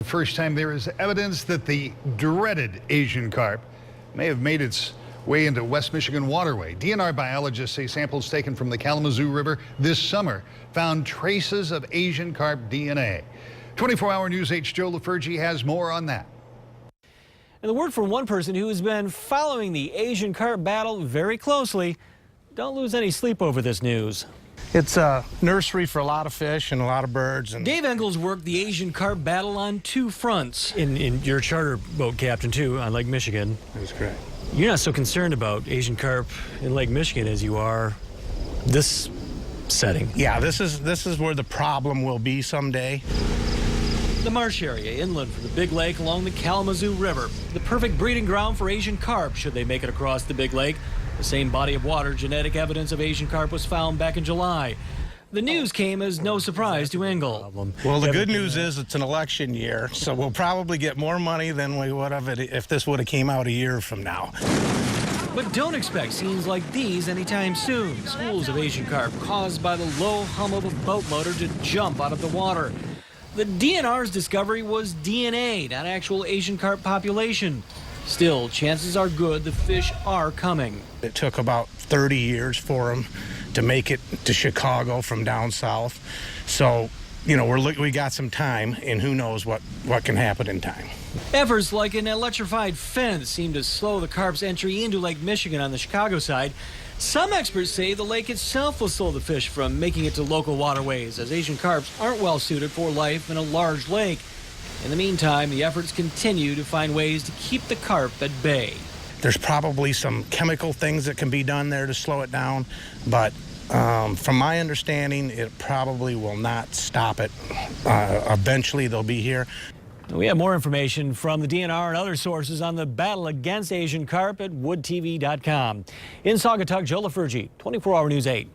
First time there is evidence that the dreaded Asian carp may have made its way into West Michigan waterway. DNR biologists say samples taken from the Kalamazoo River this summer found traces of Asian carp DNA. 24-hour News 8's Joe LaFurgey has more on that. And the word from one person who has been following the Asian carp battle very closely. Don't lose any sleep over this news. It's a nursery for a lot of fish and a lot of birds. And Dave Engels worked the Asian carp battle on two fronts. In your charter boat captain, too, on Lake Michigan. That's correct. You're not so concerned about Asian carp in Lake Michigan as you are this setting. Yeah, this is where the problem will be someday. The marsh area inland from the Big Lake along the Kalamazoo River. The perfect breeding ground for Asian carp should they make it across the Big Lake. The same body of water genetic evidence of Asian carp was found back in July. The news came as no surprise to Engel. Well, the good news is it's an election year, so we'll probably get more money than we would have if this would have came out a year from now. But don't expect scenes like these anytime soon. Schools of Asian carp caused by the low hum of a boat motor to jump out of the water. The DNR's discovery was DNA, not actual Asian carp population. Still, chances are good the fish are coming. It took about 30 years for them to make it to Chicago from down south. So, you know, we got some time, and who knows what can happen in time. Efforts like an electrified fence seem to slow the carp's entry into Lake Michigan on the Chicago side. Some experts say the lake itself will slow the fish from making it to local waterways, as Asian carps aren't well suited for life in a large lake. In the meantime, the efforts continue to find ways to keep the carp at bay. There's probably some chemical things that can be done there to slow it down, but from my understanding, it probably will not stop it. Eventually, they'll be here. We have more information from the DNR and other sources on the battle against Asian carp at woodtv.com. In Saugatuck, Joe LaFurgey, 24-hour News 8.